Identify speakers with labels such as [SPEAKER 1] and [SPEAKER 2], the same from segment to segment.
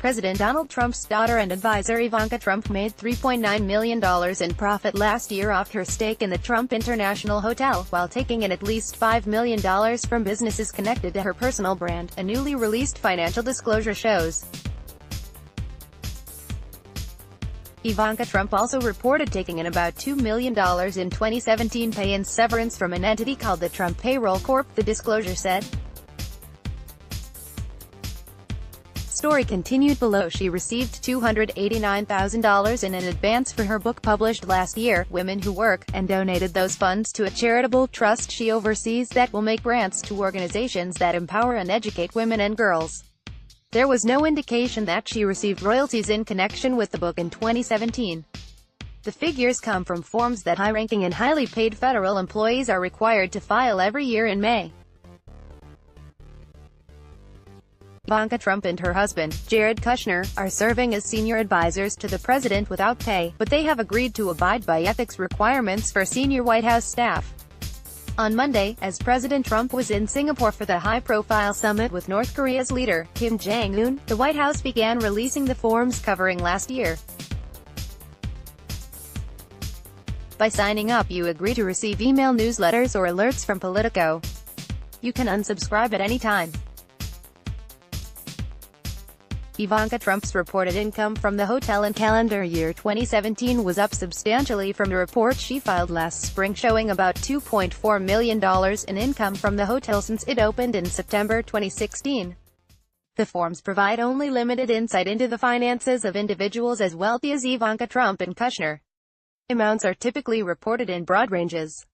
[SPEAKER 1] President Donald Trump's daughter and advisor Ivanka Trump made $3.9 million in profit last year off her stake in the Trump International Hotel, while taking in at least $5 million from businesses connected to her personal brand, a newly released financial disclosure shows. Ivanka Trump also reported taking in about $2 million in 2017 pay and severance from an entity called the Trump Payroll Corp, the disclosure said. Story continued below. She received $289,000 in an advance for her book published last year, Women Who Work, and donated those funds to a charitable trust she oversees that will make grants to organizations that empower and educate women and girls. There was no indication that she received royalties in connection with the book in 2017. The figures come from forms that high-ranking and highly paid federal employees are required to file every year in May. Ivanka Trump and her husband, Jared Kushner, are serving as senior advisors to the president without pay, but they have agreed to abide by ethics requirements for senior White House staff. On Monday, as President Trump was in Singapore for the high-profile summit with North Korea's leader, Kim Jong-un, the White House began releasing the forms covering last year. By signing up, you agree to receive email newsletters or alerts from Politico. You can unsubscribe at any time. Ivanka Trump's reported income from the hotel in calendar year 2017 was up substantially from the report she filed last spring showing about $2.4 million in income from the hotel since it opened in September 2016. The forms provide only limited insight into the finances of individuals as wealthy as Ivanka Trump and Kushner. Amounts are typically reported in broad ranges.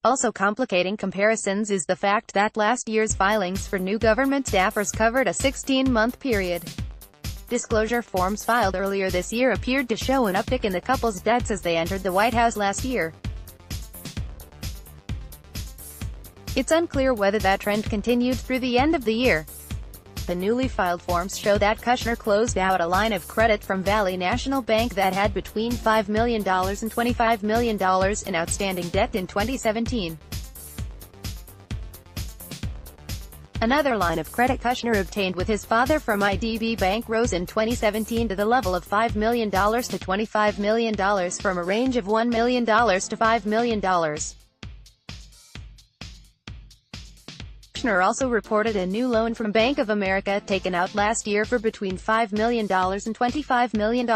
[SPEAKER 1] Also complicating comparisons is the fact that last year's filings for new government staffers covered a 16-month period. Disclosure forms filed earlier this year appeared to show an uptick in the couple's debts as they entered the White House last year. It's unclear whether that trend continued through the end of the year. The newly filed forms show that Kushner closed out a line of credit from Valley National Bank that had between $5 million and $25 million in outstanding debt in 2017. Another line of credit Kushner obtained with his father from IDB Bank rose in 2017 to the level of $5 million to $25 million from a range of $1 million to $5 million. Kushner also reported a new loan from Bank of America taken out last year for between $5 million and $25 million.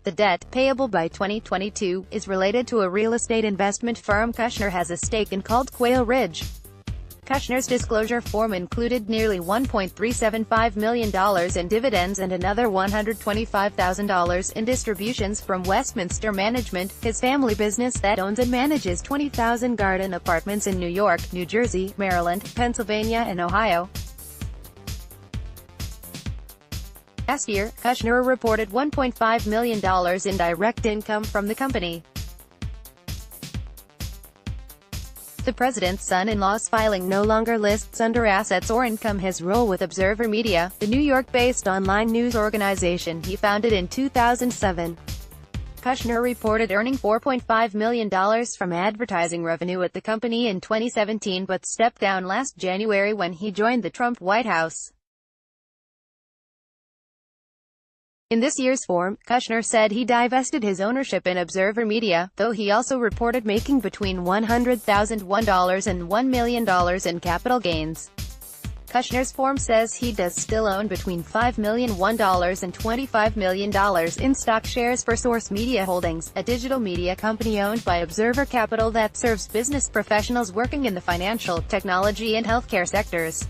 [SPEAKER 1] The debt, payable by 2022, is related to a real estate investment firm Kushner has a stake in called Quail Ridge. Kushner's disclosure form included nearly $1.375 million in dividends and another $125,000 in distributions from Westminster Management, his family business that owns and manages 20,000 garden apartments in New York, New Jersey, Maryland, Pennsylvania and Ohio. Last year, Kushner reported $1.5 million in direct income from the company. The president's son-in-law's filing no longer lists under assets or income his role with Observer Media, the New York-based online news organization he founded in 2007. Kushner reported earning $4.5 million from advertising revenue at the company in 2017 but stepped down last January when he joined the Trump White House. In this year's form, Kushner said he divested his ownership in Observer Media, though he also reported making between $100,001 and $1 million in capital gains. Kushner's form says he does still own between $5 million and $25 million in stock shares for Source Media Holdings, a digital media company owned by Observer Capital that serves business professionals working in the financial, technology and healthcare sectors.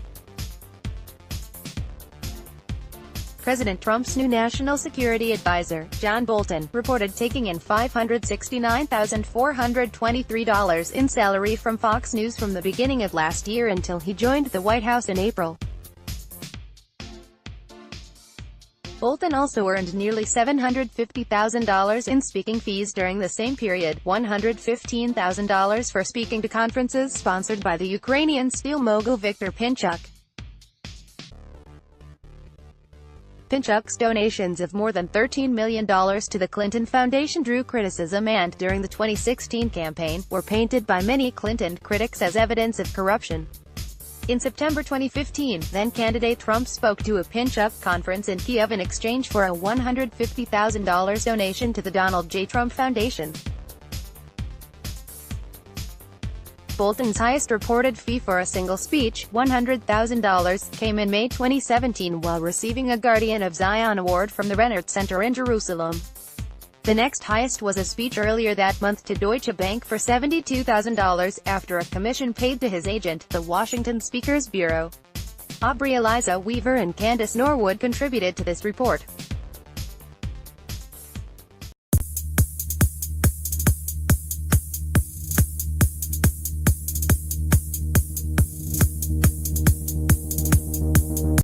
[SPEAKER 1] President Trump's new national security advisor, John Bolton, reported taking in $569,423 in salary from Fox News from the beginning of last year until he joined the White House in April. Bolton also earned nearly $750,000 in speaking fees during the same period, $115,000 for speaking to conferences sponsored by the Ukrainian steel mogul Viktor Pinchuk. Pinchuk's donations of more than $13 million to the Clinton Foundation drew criticism and, during the 2016 campaign, were painted by many Clinton critics as evidence of corruption. In September 2015, then-candidate Trump spoke to a pinch-up conference in Kiev in exchange for a $150,000 donation to the Donald J. Trump Foundation. Bolton's highest reported fee for a single speech, $100,000, came in May 2017 while receiving a Guardian of Zion award from the Rennert Center in Jerusalem. The next highest was a speech earlier that month to Deutsche Bank for $72,000, after a commission paid to his agent, the Washington Speakers Bureau. Aubrey Eliza Weaver and Candace Norwood contributed to this report.